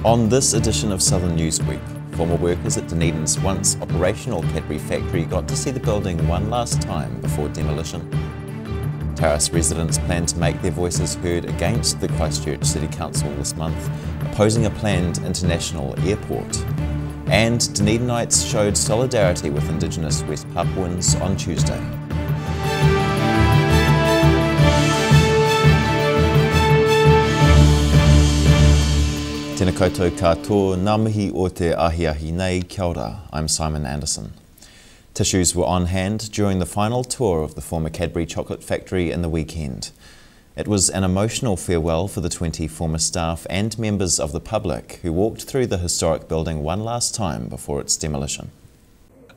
On this edition of Southern Newsweek, former workers at Dunedin's once operational Cadbury factory got to see the building one last time before demolition. Terrace residents plan to make their voices heard against the Christchurch City Council this month, opposing a planned international airport. And Dunedinites showed solidarity with Indigenous West Papuans on Tuesday. Tēnā koutou katoa, ngā mihi o te ahi nei, kia ora, I'm Simon Anderson. Tissues were on hand during the final tour of the former Cadbury chocolate factory in the weekend. It was an emotional farewell for the 20 former staff and members of the public who walked through the historic building one last time before its demolition.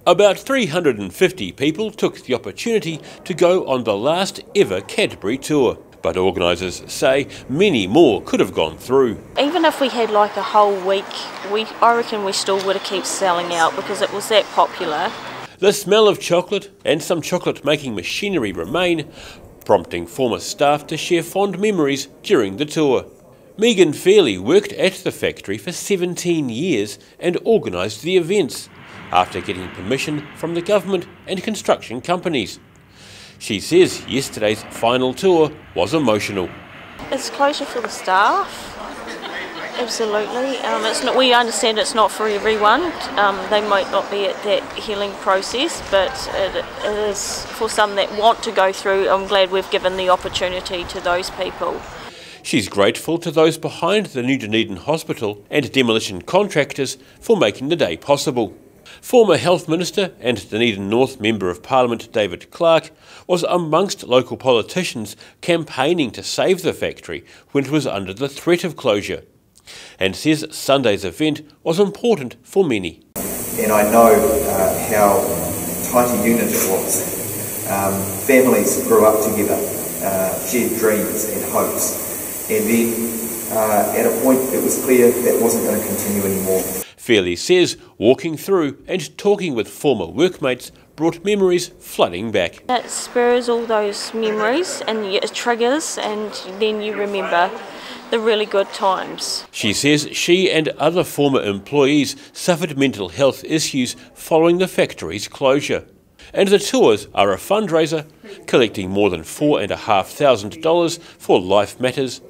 About 350 people took the opportunity to go on the last ever Cadbury Tour. But organisers say many more could have gone through. Even if we had like a whole week, I reckon we still would have kept selling out because it was that popular. The smell of chocolate and some chocolate making machinery remain, prompting former staff to share fond memories during the tour. Megan Fairley worked at the factory for 17 years and organised the events, after getting permission from the government and construction companies. She says yesterday's final tour was emotional. It's closure for the staff, absolutely. We understand it's not for everyone. They might not be at that healing process, but it is for some that want to go through. I'm glad we've given the opportunity to those people. She's grateful to those behind the new Dunedin hospital and demolition contractors for making the day possible. Former Health Minister and Dunedin North Member of Parliament David Clark was amongst local politicians campaigning to save the factory when it was under the threat of closure, and says Sunday's event was important for many. And I know how tight a unit it was. Families grew up together, shared dreams and hopes, and then at a point it was clear that wasn't going to continue anymore. Fairley says walking through and talking with former workmates brought memories flooding back. It spurs all those memories and it triggers, and then you remember the really good times. She says she and other former employees suffered mental health issues following the factory's closure. And the tours are a fundraiser, collecting more than $4,500 for Life Matters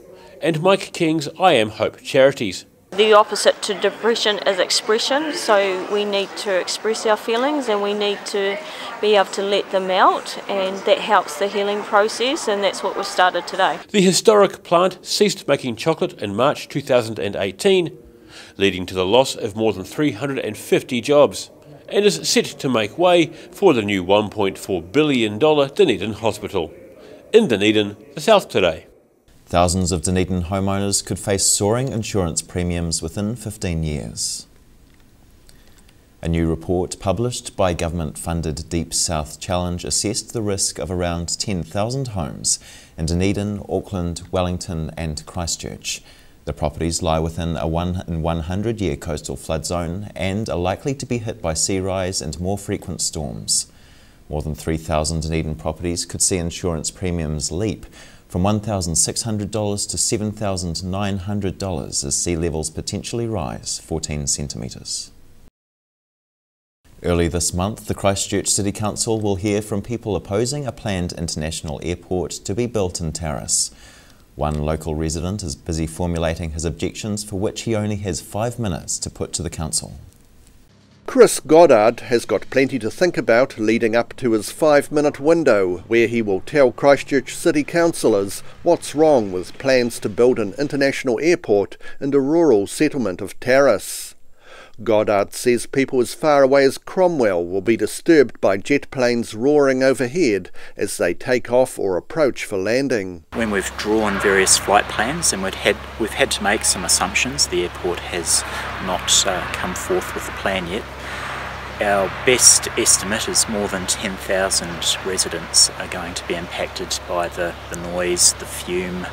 and Mike King's I Am Hope charities. The opposite to depression is expression, so we need to express our feelings and we need to be able to let them out, and that helps the healing process, and that's what we've started today. The historic plant ceased making chocolate in March 2018, leading to the loss of more than 350 jobs, and is set to make way for the new $1.4 billion Dunedin hospital. In Dunedin, the South Today. Thousands of Dunedin homeowners could face soaring insurance premiums within 15 years. A new report published by government-funded Deep South Challenge assessed the risk of around 10,000 homes in Dunedin, Auckland, Wellington and Christchurch. The properties lie within a 1 in 100-year coastal flood zone and are likely to be hit by sea rise and more frequent storms. More than 3,000 Dunedin properties could see insurance premiums leap from $1,600 to $7,900 as sea levels potentially rise 14 centimetres. Early this month, the Christchurch City Council will hear from people opposing a planned international airport to be built in Terrace. One local resident is busy formulating his objections, for which he only has 5 minutes to put to the council. Chris Goddard has got plenty to think about leading up to his 5-minute window, where he will tell Christchurch City councillors what's wrong with plans to build an international airport in the rural settlement of Terrace. Goddard says people as far away as Cromwell will be disturbed by jet planes roaring overhead as they take off or approach for landing. When we've drawn various flight plans and we've had to make some assumptions, the airport has not come forth with a plan yet. Our best estimate is more than 10,000 residents are going to be impacted by the noise, the fume,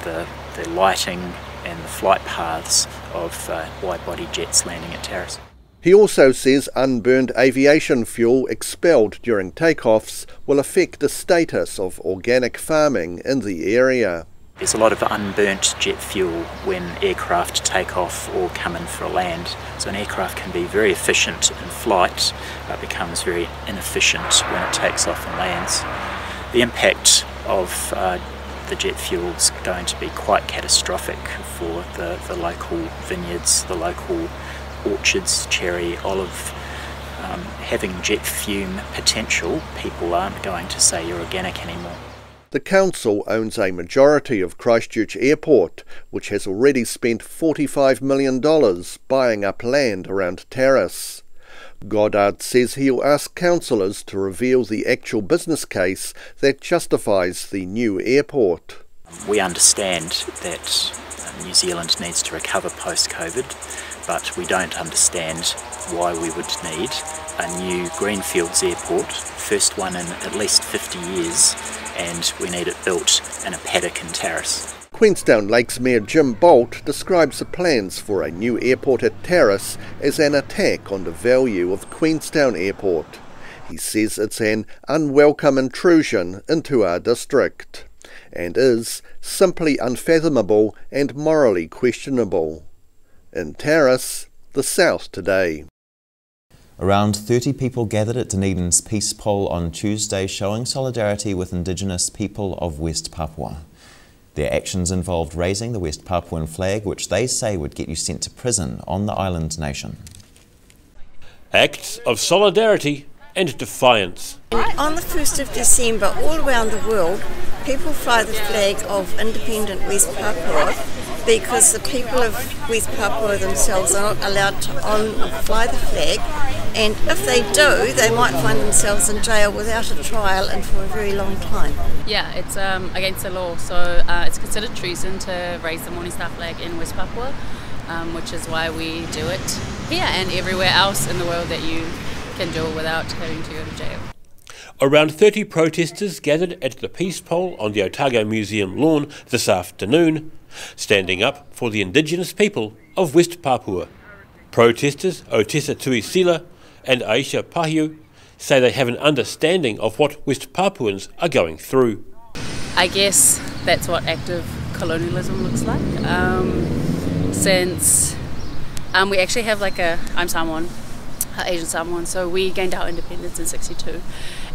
the lighting and the flight paths of wide-body jets landing at Terrace. He also says unburned aviation fuel expelled during takeoffs will affect the status of organic farming in the area. There's a lot of unburnt jet fuel when aircraft take off or come in for land. So an aircraft can be very efficient in flight, but becomes very inefficient when it takes off and lands. The impact of the jet fuel is going to be quite catastrophic for the local vineyards, the local orchards, cherry, olive. Having jet fume potential, people aren't going to say you're organic anymore. The council owns a majority of Christchurch Airport, which has already spent $45 million buying up land around Terrace. Goddard says he'll ask councillors to reveal the actual business case that justifies the new airport. We understand that New Zealand needs to recover post-COVID, but we don't understand why we would need a new Greenfields airport, first one in at least 50 years, and we need it built in a paddock in Terrace. Queenstown Lakes Mayor Jim Bolt describes the plans for a new airport at Terrace as an attack on the value of Queenstown Airport. He says it's an unwelcome intrusion into our district, and is simply unfathomable and morally questionable. In Terrace, the South Today. Around 30 people gathered at Dunedin's Peace Pole on Tuesday showing solidarity with Indigenous people of West Papua. Their actions involved raising the West Papuan flag, which they say would get you sent to prison on the island nation. Acts of solidarity and defiance. On the 1st of December, all around the world, people fly the flag of independent West Papua because the people of West Papua themselves are not allowed to own or fly the flag, and if they do, they might find themselves in jail without a trial and for a very long time. Yeah, it's against the law, so it's considered treason to raise the Morning Star flag in West Papua, which is why we do it here and everywhere else in the world that you can do it without having to go to jail. Around 30 protesters gathered at the Peace Pole on the Otago Museum lawn this afternoon, standing up for the Indigenous people of West Papua. Protesters Otessa Tuisila and Aisha Pahiu say they have an understanding of what West Papuans are going through. I guess that's what active colonialism looks like. Since we actually have I'm Samoan, Asian Samoan, so we gained our independence in '62,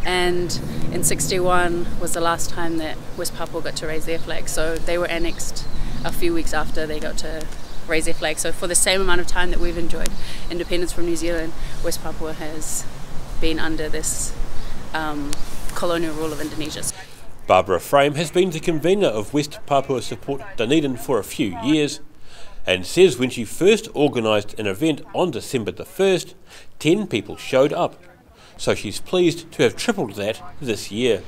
and in '61 was the last time that West Papua got to raise their flag, so they were annexed a few weeks after they got to raise their flag. So for the same amount of time that we've enjoyed independence from New Zealand, West Papua has been under this colonial rule of Indonesia. Barbara Frame has been the convener of West Papua Support Dunedin for a few years, and says when she first organised an event on December the 1st, 10 people showed up. So she's pleased to have tripled that this year.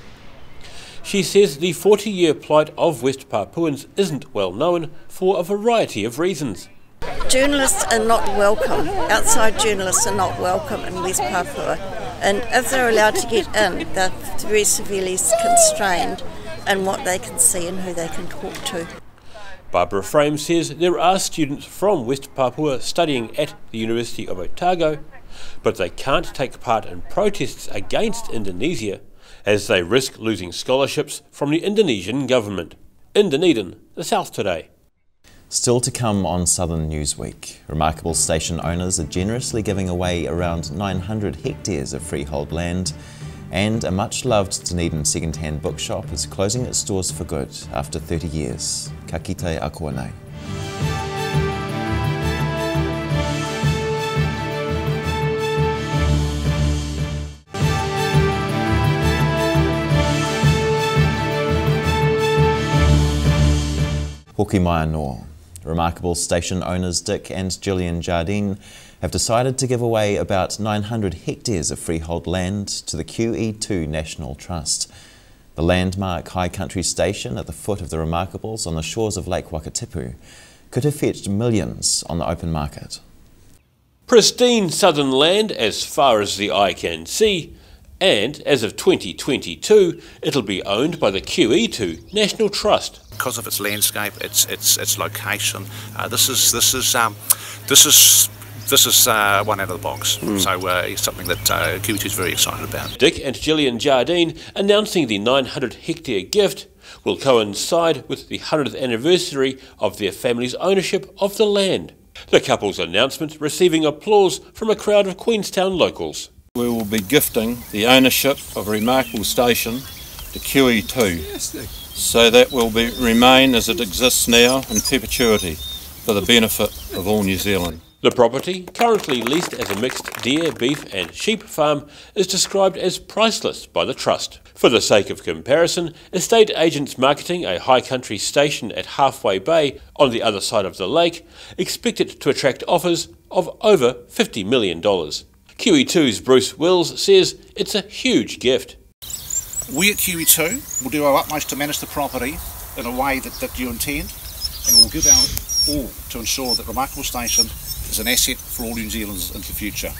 She says the 40-year plight of West Papuans isn't well known for a variety of reasons. Journalists are not welcome. Outside journalists are not welcome in West Papua, and if they're allowed to get in, they're very severely constrained in what they can see and who they can talk to. Barbara Frame says there are students from West Papua studying at the University of Otago, but they can't take part in protests against Indonesia as they risk losing scholarships from the Indonesian government. In Dunedin, the South Today. Still to come on Southern Newsweek, remarkable station owners are generously giving away around 900 hectares of freehold land, and a much-loved Dunedin second-hand bookshop is closing its doors for good after 30 years. Ka kite akua nei. Hoki mai anō. Remarkable station owners Dick and Gillian Jardine have decided to give away about 900 hectares of freehold land to the QE2 National Trust. The landmark high country station at the foot of the Remarkables on the shores of Lake Wakatipu could have fetched millions on the open market. Pristine southern land as far as the eye can see, and as of 2022 it'll be owned by the QE2 National Trust. Because of its landscape, its location, this is this is one out of the box. So it's something that Kiwi Tour is very excited about. Dick and Gillian Jardine announcing the 900-hectare gift will coincide with the 100th anniversary of their family's ownership of the land. The couple's announcement receiving applause from a crowd of Queenstown locals. We will be gifting the ownership of a remarkable station to Kiwi Tour, so that will remain as it exists now in perpetuity for the benefit of all New Zealand. The property, currently leased as a mixed deer, beef and sheep farm, is described as priceless by the Trust. For the sake of comparison, estate agents marketing a high country station at Halfway Bay on the other side of the lake expect it to attract offers of over $50 million. Kiwi Tour's Bruce Wills says it's a huge gift. We at Kiwi Tour will do our utmost to manage the property in a way that you intend, and we'll give our all to ensure that Remarkable Station is an asset for all New Zealanders into the future.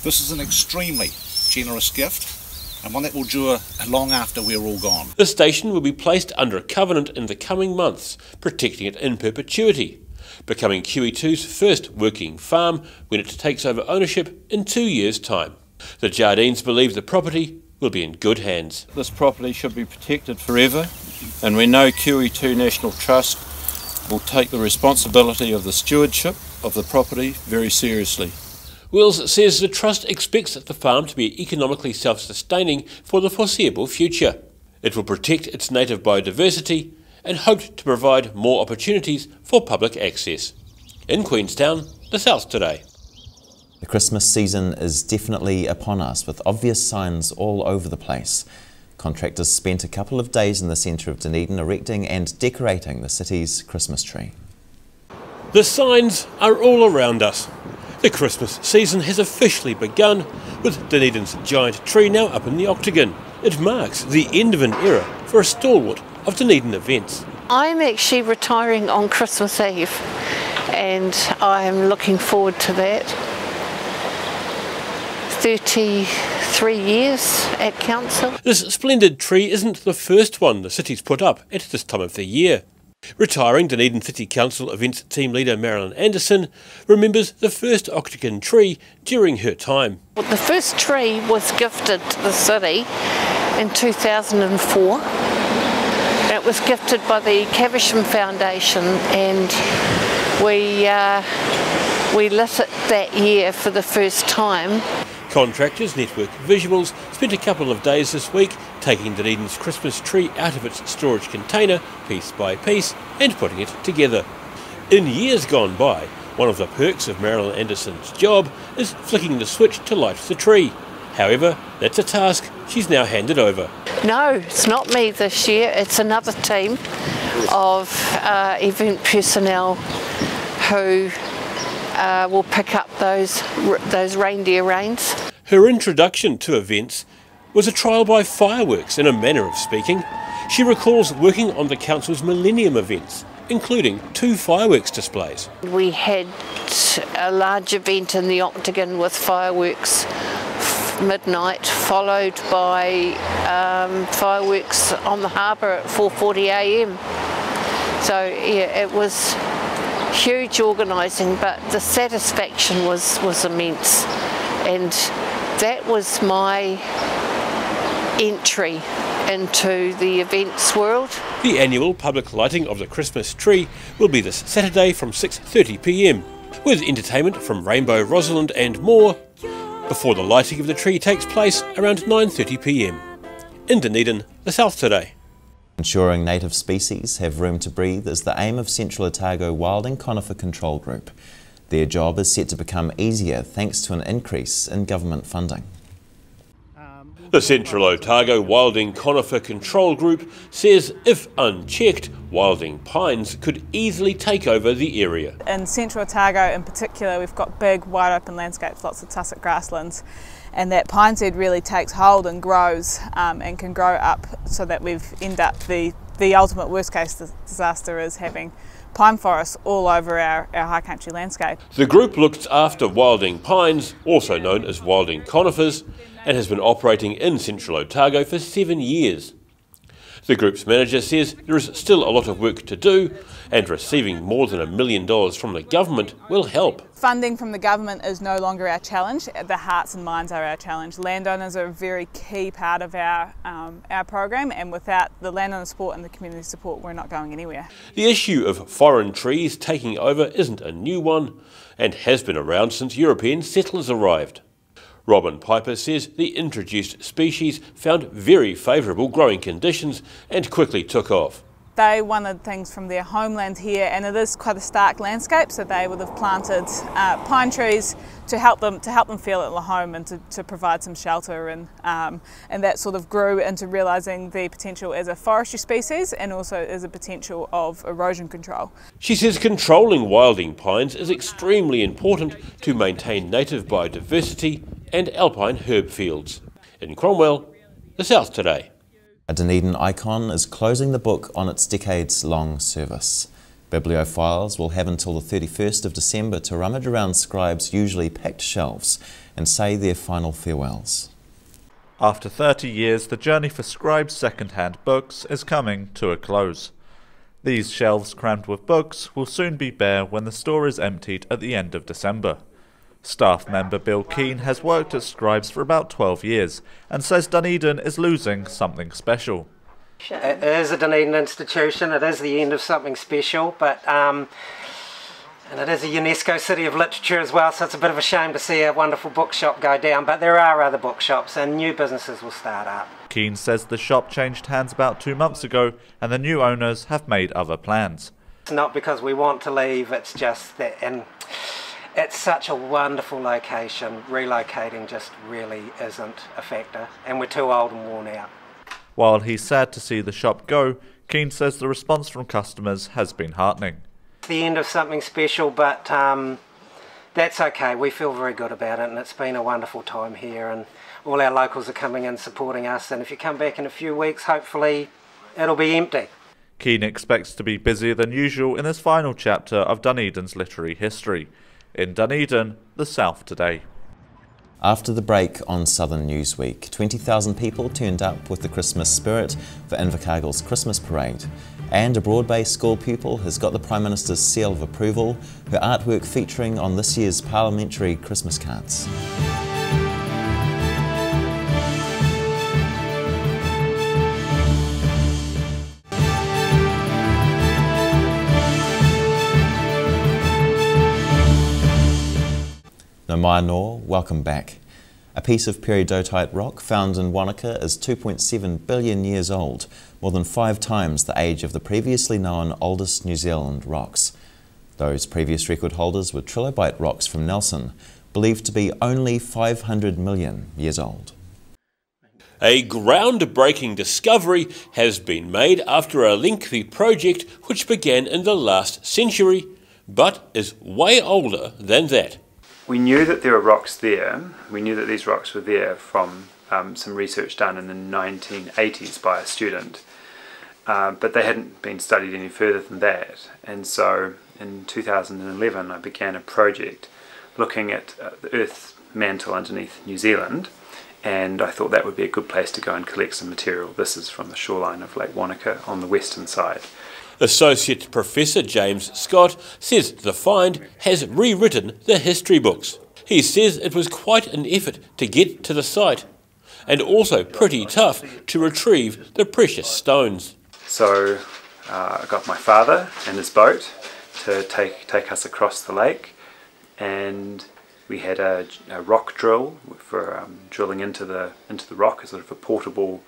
This is an extremely generous gift, and one that will endure long after we're all gone. The station will be placed under a covenant in the coming months, protecting it in perpetuity, becoming Kiwi Tour's first working farm when it takes over ownership in 2 years' time. The Jardines believe the property will be in good hands. This property should be protected forever, and we know Kiwi Tour National Trust will take the responsibility of the stewardship of the property very seriously. Wills says the Trust expects the farm to be economically self-sustaining for the foreseeable future. It will protect its native biodiversity and hoped to provide more opportunities for public access. In Queenstown, the South Today. The Christmas season is definitely upon us, with obvious signs all over the place. Contractors spent a couple of days in the centre of Dunedin erecting and decorating the city's Christmas tree. The signs are all around us. The Christmas season has officially begun, with Dunedin's giant tree now up in the Octagon. It marks the end of an era for a stalwart of Dunedin events. I'm actually retiring on Christmas Eve, and I'm looking forward to that. 33 years at council. This splendid tree isn't the first one the city's put up at this time of the year. Retiring Dunedin City Council events team leader Marilyn Anderson remembers the first Octagon tree during her time. The first tree was gifted to the city in 2004. It was gifted by the Caversham Foundation, and we lit it that year for the first time. Contractors Network Visuals spent a couple of days this week taking Dunedin's Christmas tree out of its storage container piece by piece and putting it together. In years gone by, one of the perks of Marilyn Anderson's job is flicking the switch to light the tree. However, that's a task she's now handed over. No, it's not me this year, it's another team of event personnel who will pick up those reindeer reins. Her introduction to events was a trial by fireworks, in a manner of speaking. She recalls working on the council's Millennium events, including 2 fireworks displays. We had a large event in the Octagon with fireworks midnight, followed by fireworks on the harbour at 4:40 a.m. So yeah, it was huge organising, but the satisfaction was immense, and that was my entry into the events world. The annual public lighting of the Christmas tree will be this Saturday from 6:30 p.m, with entertainment from Rainbow Rosalind and more, before the lighting of the tree takes place around 9:30 p.m. In Dunedin, the South Today. Ensuring native species have room to breathe is the aim of Central Otago Wilding Conifer Control Group. Their job is set to become easier thanks to an increase in government funding. The Central Otago Wilding Conifer Control Group says if unchecked, wilding pines could easily take over the area. In Central Otago in particular, we've got big wide open landscapes, lots of tussock grasslands, and that pine seed really takes hold and grows and can grow up so that we've end up the ultimate worst case disaster is having pine forests all over our high country landscape. The group looks after wilding pines, also known as wilding conifers, and has been operating in Central Otago for 7 years. The group's manager says there is still a lot of work to do, and receiving more than $1 million from the government will help. Funding from the government is no longer our challenge. The hearts and minds are our challenge. Landowners are a very key part of our program, and without the landowner support and the community support, we're not going anywhere. The issue of foreign trees taking over isn't a new one, and has been around since European settlers arrived. Robin Piper says the introduced species found very favourable growing conditions and quickly took off. They wanted things from their homeland here, and it is quite a stark landscape, so they would have planted pine trees to help them feel at home and to provide some shelter, and that sort of grew into realising the potential as a forestry species and also as a potential of erosion control. She says controlling wilding pines is extremely important to maintain native biodiversity and alpine herb fields. In Cromwell, the South Today. A Dunedin icon is closing the book on its decades-long service. Bibliophiles will have until the 31st of December to rummage around Scribes' usually packed shelves and say their final farewells. After 30 years, the journey for Scribes' second-hand books is coming to a close. These shelves crammed with books will soon be bare when the store is emptied at the end of December. Staff member Bill Keane has worked at Scribes for about 12 years and says Dunedin is losing something special. It is a Dunedin institution, it is the end of something special, but and it is a UNESCO City of Literature as well, so it's a bit of a shame to see a wonderful bookshop go down, but there are other bookshops and new businesses will start up. Keane says the shop changed hands about 2 months ago and the new owners have made other plans. It's not because we want to leave, it's just that, and it's such a wonderful location, relocating just really isn't a factor, and we're too old and worn out. While he's sad to see the shop go, Keane says the response from customers has been heartening. It's the end of something special, but that's okay. We feel very good about it, and it's been a wonderful time here, and all our locals are coming in supporting us, and if you come back in a few weeks, hopefully it'll be empty. Keane expects to be busier than usual in this final chapter of Dunedin's literary history. In Dunedin, the South Today. After the break on Southern Newsweek, 20,000 people turned up with the Christmas spirit for Invercargill's Christmas parade. And a Broad-based school pupil has got the Prime Minister's seal of approval, her artwork featuring on this year's parliamentary Christmas cards. No mai nor, welcome back. A piece of peridotite rock found in Wanaka is 2.7 billion years old, more than 5 times the age of the previously known oldest New Zealand rocks. Those previous record holders were trilobite rocks from Nelson, believed to be only 500 million years old. A groundbreaking discovery has been made after a lengthy project which began in the last century, but is way older than that. We knew that there were rocks there. We knew that these rocks were there from some research done in the 1980s by a student, but they hadn't been studied any further than that. And so in 2011 I began a project looking at the Earth's mantle underneath New Zealand, and I thought that would be a good place to go and collect some material. This is from the shoreline of Lake Wanaka on the western side. Associate Professor James Scott says the find has rewritten the history books. He says it was quite an effort to get to the site, and also pretty tough to retrieve the precious stones. So I got my father and his boat to take us across the lake, and we had a rock drill for drilling into the rock, a sort of a portable,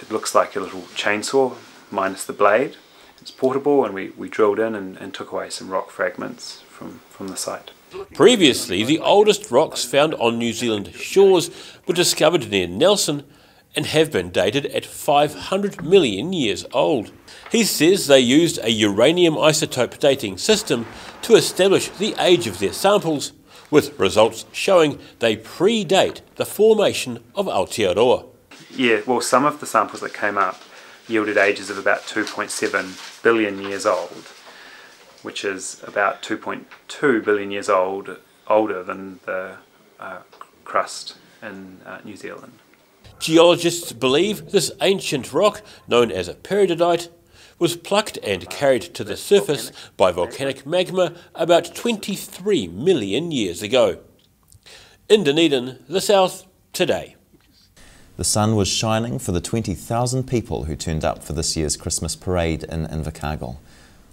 it looks like a little chainsaw minus the blade. It's portable, and we drilled in and took away some rock fragments from the site. Previously, the oldest rocks found on New Zealand shores were discovered near Nelson and have been dated at 500 million years old. He says they used a uranium isotope dating system to establish the age of their samples, with results showing they predate the formation of Aotearoa. Yeah, well, some of the samples that came up yielded ages of about 2.7 billion years old, which is about 2.2 billion years older than the crust in New Zealand. Geologists believe this ancient rock, known as a peridotite, was plucked and carried to the surface by volcanic magma about 23 million years ago. In Dunedin, the South Today. The sun was shining for the 20,000 people who turned up for this year's Christmas parade in Invercargill.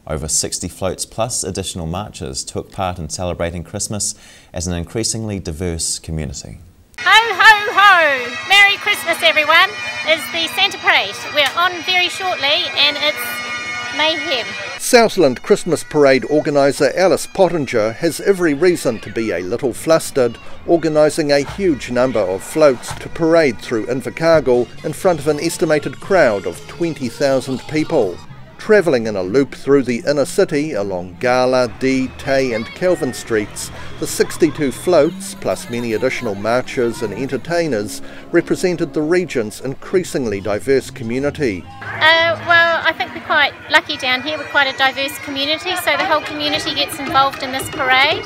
Over 60 floats plus additional marches took part in celebrating Christmas as an increasingly diverse community. Ho, ho, ho! Merry Christmas, everyone! It's the Santa Parade. We're on very shortly and it's mayhem. Southland Christmas Parade organiser Alice Pottinger has every reason to be a little flustered, organising a huge number of floats to parade through Invercargill in front of an estimated crowd of 20,000 people. Travelling in a loop through the inner city along Gala, Dee, Tay and Kelvin streets, the 62 floats, plus many additional marchers and entertainers, represented the region's increasingly diverse community. Well, I think we're quite lucky down here. We're quite a diverse community, so the whole community gets involved in this parade,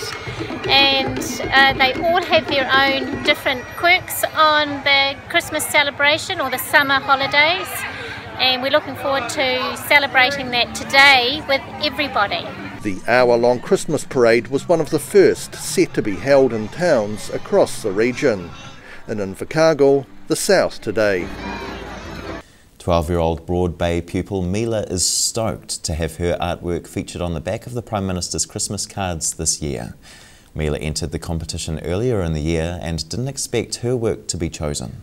and they all have their own different quirks on the Christmas celebration or the summer holidays. And we're looking forward to celebrating that today with everybody. The hour-long Christmas parade was one of the first set to be held in towns across the region. In Invercargill, the South Today. 12-year-old Broad Bay pupil Mila is stoked to have her artwork featured on the back of the Prime Minister's Christmas cards this year. Mila entered the competition earlier in the year and didn't expect her work to be chosen.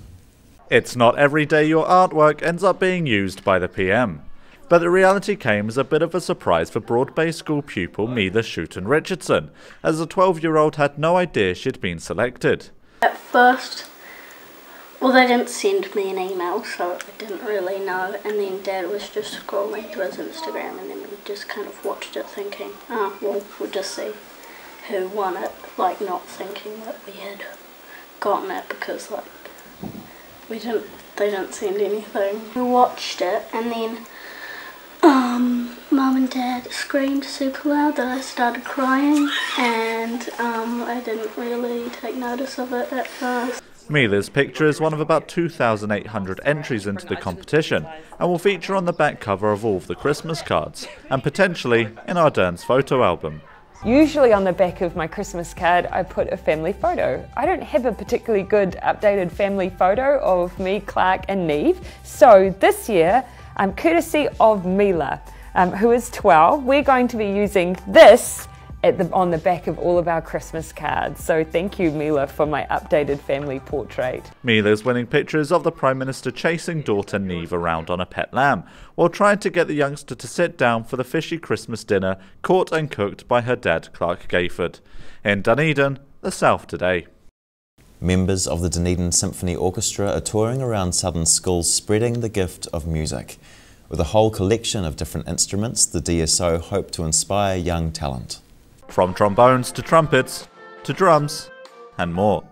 It's not every day your artwork ends up being used by the PM. But the reality came as a bit of a surprise for Broad Bay school pupil Mila Shooten Richardson, as the 12-year-old had no idea she'd been selected. At first, well, they didn't send me an email, so I didn't really know, and then Dad was just scrolling through his Instagram, and then we just kind of watched it thinking, oh, well, we'll just see who won it, like not thinking that we had gotten it, because like they didn't send anything. We watched it, and then Mum and Dad screamed super loud that I started crying, and I didn't really take notice of it at first. Mila's picture is one of about 2,800 entries into the competition and will feature on the back cover of all of the Christmas cards and potentially in Ardern's photo album. Usually on the back of my Christmas card I put a family photo. I don't have a particularly good updated family photo of me, Clark and Neve, so this year, courtesy of Mila, who is 12, we're going to be using this on the back of all of our Christmas cards. So thank you, Mila, for my updated family portrait. Mila's winning pictures of the Prime Minister chasing daughter Neve around on a pet lamb, while trying to get the youngster to sit down for the fishy Christmas dinner caught and cooked by her dad, Clark Gayford. In Dunedin, the South Today. Members of the Dunedin Symphony Orchestra are touring around southern schools spreading the gift of music. With a whole collection of different instruments, the DSO hope to inspire young talent. From trombones to trumpets, to drums, and more.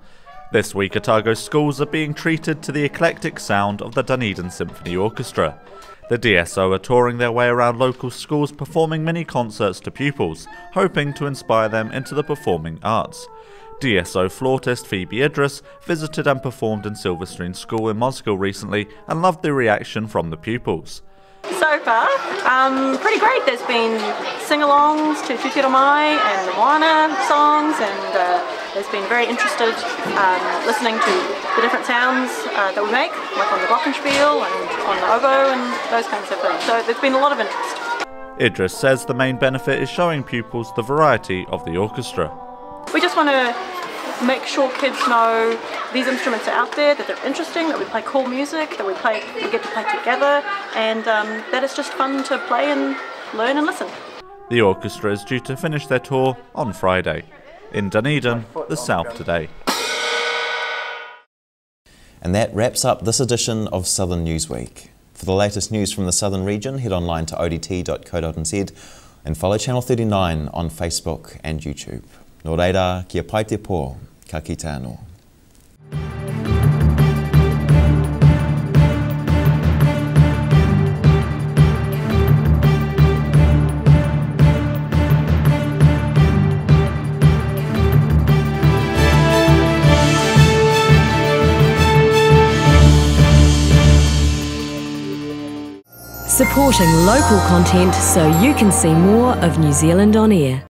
This week Otago schools are being treated to the eclectic sound of the Dunedin Symphony Orchestra. The DSO are touring their way around local schools performing mini concerts to pupils, hoping to inspire them into the performing arts. DSO flautist Phoebe Idris visited and performed in Silverstream School in Mosgiel recently and loved the reaction from the pupils. So far, pretty great. There's been sing-alongs to Tūtira Mai and the Moana songs, and there's been very interested listening to the different sounds that we make, like on the glockenspiel and on the oboe and those kinds of things. So there's been a lot of interest. Idris says the main benefit is showing pupils the variety of the orchestra. We just want to make sure kids know these instruments are out there, that they're interesting, that we play cool music, that we get to play together, and that it's just fun to play and learn and listen. The orchestra is due to finish their tour on Friday. In Dunedin, the South Today. And that wraps up this edition of Southern Newsweek. For the latest news from the Southern region, head online to odt.co.nz and follow Channel 39 on Facebook and YouTube. Nō reira, kia pai te pō, ka kite anō. supporting local content so you can see more of New Zealand on air.